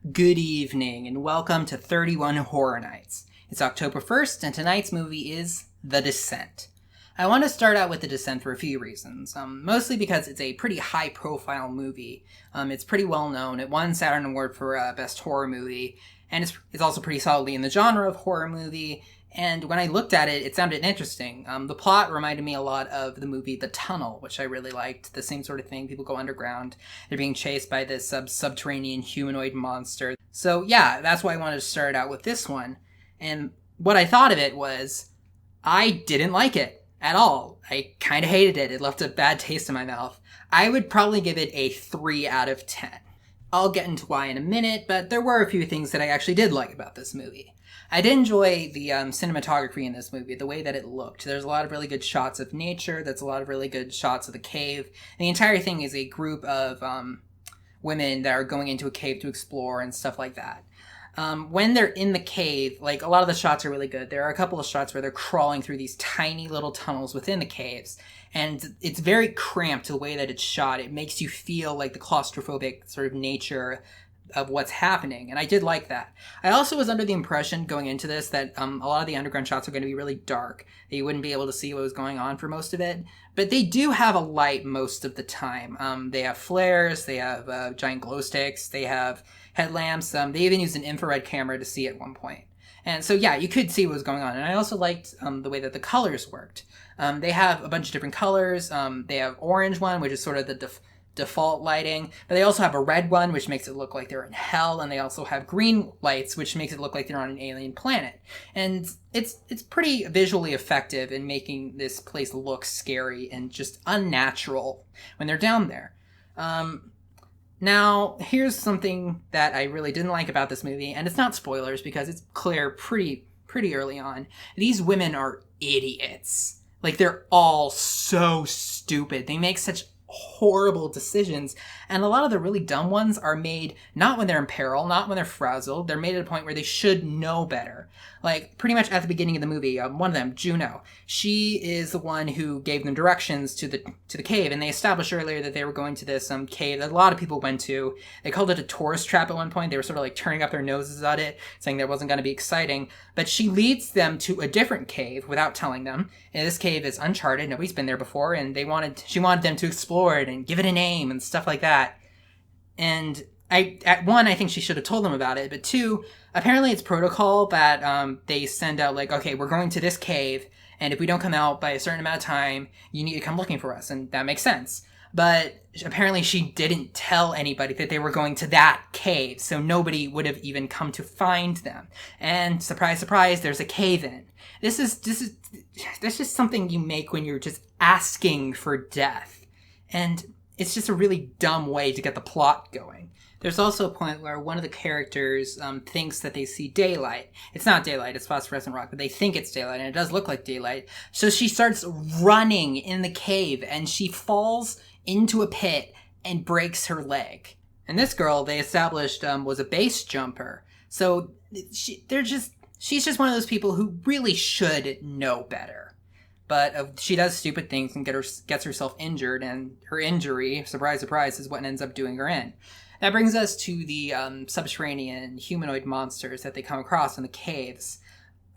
Good evening, and welcome to 31 Horror Nights. It's October 1st, and tonight's movie is The Descent. I want to start out with The Descent for a few reasons, mostly because it's a pretty high-profile movie. It's pretty well-known. It won Saturn Award for Best Horror Movie, and it's also pretty solidly in the genre of horror movie. And when I looked at it, it sounded interesting. The plot reminded me a lot of the movie The Tunnel, which I really liked. The same sort of thing. People go underground. They're being chased by this subterranean humanoid monster. So yeah, that's why I wanted to start out with this one. And what I thought of it was, I didn't like it at all. I kind of hated it. It left a bad taste in my mouth. I would probably give it a 3 out of 10. I'll get into why in a minute, but there were a few things that I actually did like about this movie. I did enjoy the cinematography in this movie, the way that it looked. There's a lot of really good shots of nature. There's a lot of really good shots of the cave. And the entire thing is a group of women that are going into a cave to explore and stuff like that. When they're in the cave, like, a lot of the shots are really good. There are a couple of shots where they're crawling through these tiny little tunnels within the caves. And it's very cramped the way that it's shot. It makes you feel like the claustrophobic sort of nature of what's happening, and I did like that. I also was under the impression going into this that a lot of the underground shots are going to be really dark, that you wouldn't be able to see what was going on for most of it, but they do have a light most of the time. They have flares, they have giant glow sticks, they have headlamps, they even used an infrared camera to see at one point. And so yeah, you could see what was going on, and I also liked the way that the colors worked. They have a bunch of different colors. They have orange one, which is sort of the default lighting, but they also have a red one, which makes it look like they're in hell, and they also have green lights, which makes it look like they're on an alien planet. And it's pretty visually effective in making this place look scary and just unnatural when they're down there. Now, here's something that I really didn't like about this movie, and it's not spoilers because it's clear pretty early on. These women are idiots. Like, they're all so stupid. They make such horrible decisions, and a lot of the really dumb ones are made not when they're in peril, not when they're frazzled. They're made at a point where they should know better. Like, pretty much at the beginning of the movie, one of them, Juno, she is the one who gave them directions to the cave, and they established earlier that they were going to this cave that a lot of people went to. They called it a tourist trap at one point. They were sort of like turning up their noses at it, saying that it wasn't going to be exciting. But she leads them to a different cave without telling them. And this cave is uncharted. Nobody's been there before, and she wanted them to explore it and give it a name and stuff like that. And I think she should have told them about it, but 2, apparently it's protocol that they send out, like, okay, we're going to this cave, and if we don't come out by a certain amount of time, you need to come looking for us, and that makes sense. But apparently she didn't tell anybody that they were going to that cave, so nobody would have even come to find them. And surprise, surprise, there's a cave in. This is just something you make when you're just asking for death. And it's just a really dumb way to get the plot going. There's also a point where one of the characters thinks that they see daylight. It's not daylight, it's phosphorescent rock, but they think it's daylight, and it does look like daylight. So she starts running in the cave, and she falls into a pit and breaks her leg. And this girl, they established, was a base jumper. So she's just one of those people who really should know better. But she does stupid things and gets herself injured, and her injury, surprise, surprise, is what ends up doing her in. That brings us to the subterranean humanoid monsters that they come across in the caves.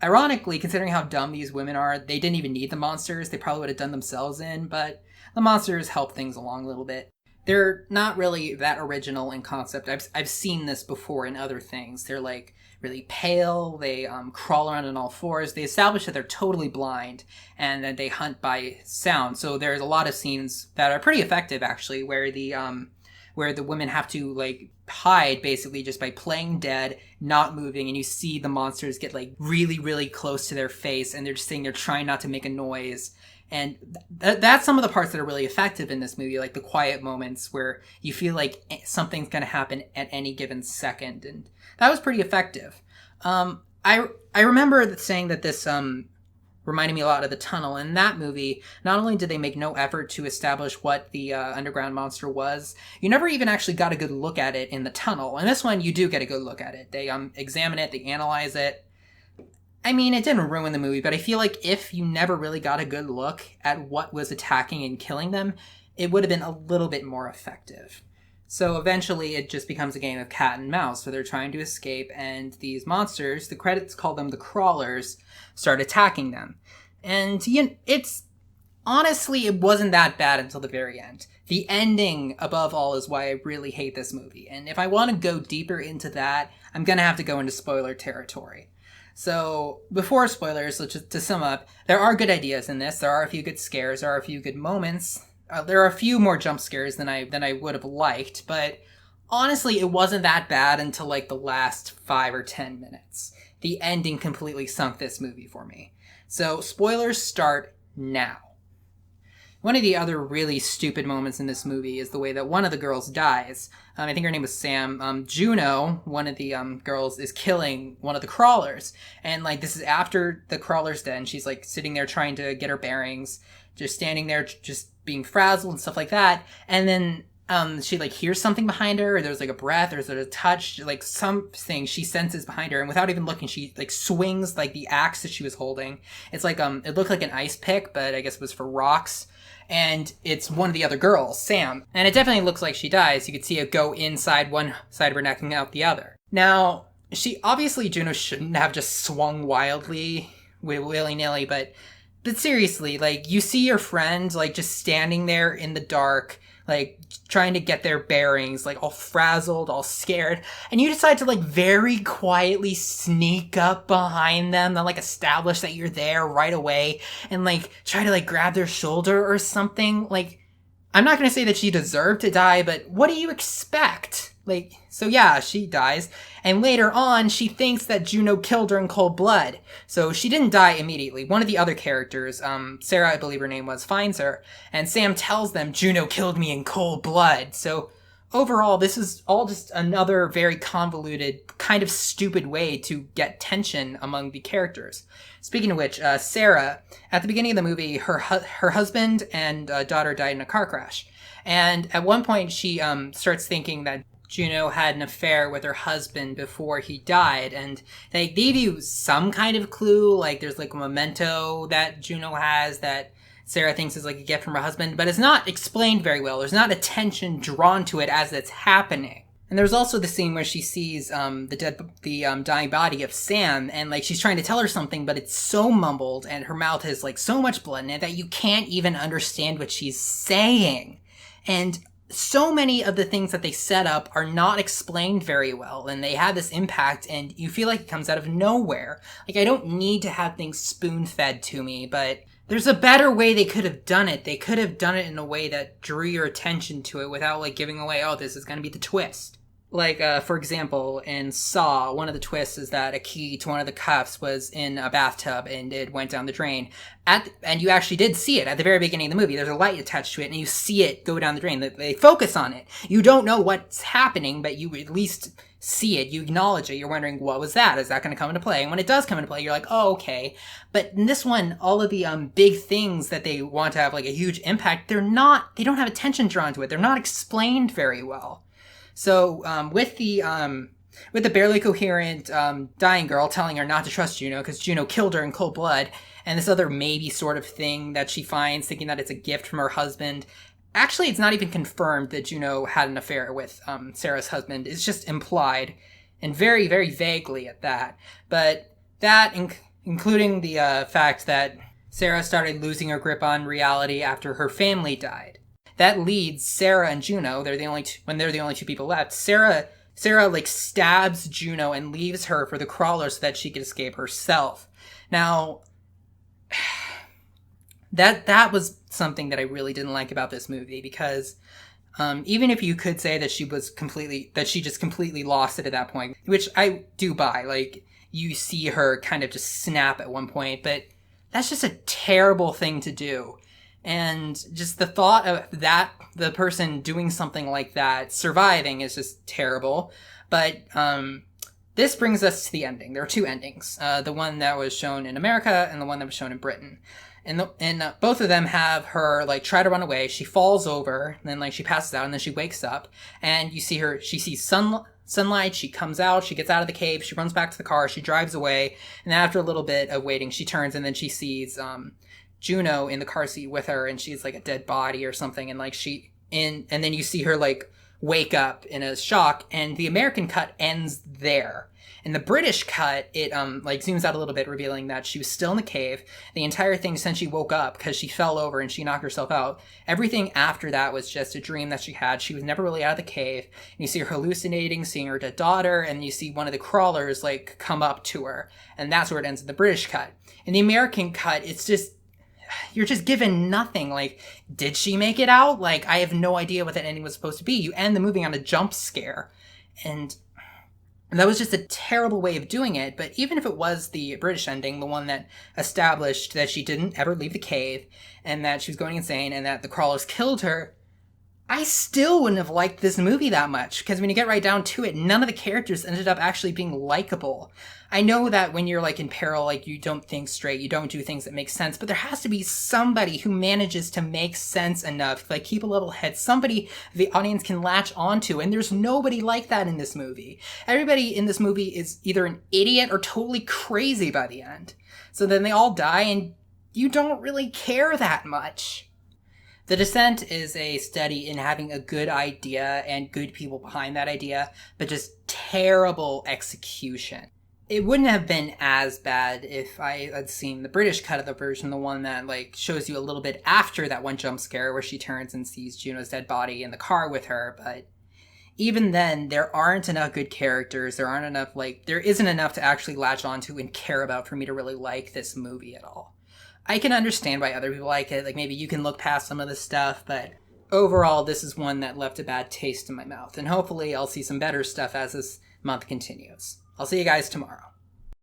Ironically, considering how dumb these women are, they didn't even need the monsters. They probably would have done themselves in, but the monsters help things along a little bit. They're not really that original in concept. I've seen this before in other things. They're like really pale, they crawl around on all fours. They establish that they're totally blind and that they hunt by sound. So there's a lot of scenes that are pretty effective, actually, where the women have to, like, hide basically just by playing dead, not moving, and you see the monsters get, like, really, really close to their face, and they're just sitting there trying not to make a noise. And that's some of the parts that are really effective in this movie, like the quiet moments where you feel like something's going to happen at any given second, and that was pretty effective. I remember saying that this reminded me a lot of The Tunnel. In that movie, not only did they make no effort to establish what the underground monster was, you never even actually got a good look at it in The Tunnel. In this one, you do get a good look at it. They examine it, they analyze it. I mean, it didn't ruin the movie, but I feel like if you never really got a good look at what was attacking and killing them, it would have been a little bit more effective. So eventually it just becomes a game of cat and mouse where they're trying to escape, and these monsters, the credits call them the crawlers, start attacking them. And it's honestly, it wasn't that bad until the very end. The ending, above all, is why I really hate this movie. And if I want to go deeper into that, I'm going to have to go into spoiler territory. So, before spoilers, so just to sum up, there are good ideas in this. There are a few good scares. There are a few good moments. There are a few more jump scares than I would have liked. But honestly, it wasn't that bad until like the last 5 or 10 minutes. The ending completely sunk this movie for me. So, spoilers start now. One of the other really stupid moments in this movie is the way that one of the girls dies. I think her name was Sam. Juno, one of the girls, is killing one of the crawlers. And, like, this is after the crawler's dead, and she's, like, sitting there trying to get her bearings, just standing there, just being frazzled and stuff like that. And then she, like, hears something behind her, or there's, like, a breath, or there's a touch, like, something she senses behind her, and without even looking, she, like, swings, like, the axe that she was holding. It's like, it looked like an ice pick, but I guess it was for rocks. And it's one of the other girls, Sam. And it definitely looks like she dies. You could see it go inside one side of her neck and out the other. Now, Juno shouldn't have just swung wildly, willy-nilly, but seriously, like, you see your friend, like, just standing there in the dark, like, trying to get their bearings, like, all frazzled, all scared, and you decide to, like, very quietly sneak up behind them and, like, establish that you're there right away and, like, try to, like, grab their shoulder or something. Like, I'm not gonna say that she deserved to die, but what do you expect? Like, so yeah, she dies, and later on, she thinks that Juno killed her in cold blood. So she didn't die immediately. One of the other characters, Sarah, I believe her name was, finds her, and Sam tells them, Juno killed me in cold blood. So overall, this is all just another very convoluted, kind of stupid way to get tension among the characters. Speaking of which, Sarah, at the beginning of the movie, her husband and daughter died in a car crash. And at one point, she starts thinking that Juno had an affair with her husband before he died, and they gave you some kind of clue, like there's like a memento that Juno has that Sarah thinks is like a gift from her husband, but it's not explained very well. There's not attention drawn to it as it's happening. And there's also the scene where she sees the dying body of Sam, and like she's trying to tell her something, but it's so mumbled, and her mouth has like so much blood in it that you can't even understand what she's saying. And so many of the things that they set up are not explained very well, and they have this impact, and you feel like it comes out of nowhere. Like, I don't need to have things spoon-fed to me, but there's a better way they could have done it. They could have done it in a way that drew your attention to it without, like, giving away, oh, this is going to be the twist. Like, for example, in Saw, one of the twists is that a key to one of the cuffs was in a bathtub and it went down the drain. And you actually did see it at the very beginning of the movie. There's a light attached to it and you see it go down the drain. They focus on it. You don't know what's happening, but you at least see it. You acknowledge it. You're wondering, what was that? Is that going to come into play? And when it does come into play, you're like, oh, okay. But in this one, all of the big things that they want to have like a huge impact, they don't have attention drawn to it. They're not explained very well. So, with the barely coherent, dying girl telling her not to trust Juno because Juno killed her in cold blood, and this other maybe sort of thing that she finds, thinking that it's a gift from her husband. Actually, it's not even confirmed that Juno had an affair with, Sarah's husband. It's just implied, and very, very vaguely at that. But that, including the, fact that Sarah started losing her grip on reality after her family died. That leads Sarah and Juno, they're the only two people left. Sarah like stabs Juno and leaves her for the crawler so that she could escape herself. Now, that was something that I really didn't like about this movie, because even if you could say that she just completely lost it at that point, which I do buy, like you see her kind of just snap at one point, but that's just a terrible thing to do. And just the thought of that, the person doing something like that, surviving, is just terrible. But this brings us to the ending. There are two endings. The one that was shown in America and the one that was shown in Britain. And both of them have her, like, try to run away. She falls over, and then, like, she passes out, and then she wakes up. And you see her, she sees sunlight, she comes out, she gets out of the cave, she runs back to the car, she drives away. And after a little bit of waiting, she turns, and then she sees Juno in the car seat with her, and she's like a dead body or something, and like and then you see her like wake up in a shock, and the American cut ends there. In the British cut, it like zooms out a little bit, revealing that she was still in the cave the entire thing since she woke up, because she fell over and she knocked herself out. Everything after that was just a dream that she had. She was never really out of the cave. And you see her hallucinating, seeing her dead daughter, and you see one of the crawlers like come up to her, and that's where it ends in the British cut. In the American cut, it's just, you're just given nothing. Like, did she make it out? Like, I have no idea what that ending was supposed to be. You end the movie on a jump scare, and that was just a terrible way of doing it. But even if it was the British ending, the one that established that she didn't ever leave the cave, and that she was going insane, and that the crawlers killed her, I still wouldn't have liked this movie that much, because when you get right down to it, none of the characters ended up actually being likable. I know that when you're like in peril, like you don't think straight, you don't do things that make sense, but there has to be somebody who manages to make sense enough, like keep a level head, somebody the audience can latch onto, and there's nobody like that in this movie. Everybody in this movie is either an idiot or totally crazy by the end. So then they all die, and you don't really care that much. The Descent is a study in having a good idea and good people behind that idea, but just terrible execution. It wouldn't have been as bad if I had seen the British cut of the version, the one that like shows you a little bit after that one jump scare where she turns and sees Juno's dead body in the car with her. But even then, there aren't enough good characters. There isn't enough to actually latch onto and care about for me to really like this movie at all. I can understand why other people like it. Like, maybe you can look past some of the stuff, but overall, this is one that left a bad taste in my mouth. And hopefully I'll see some better stuff as this month continues. I'll see you guys tomorrow.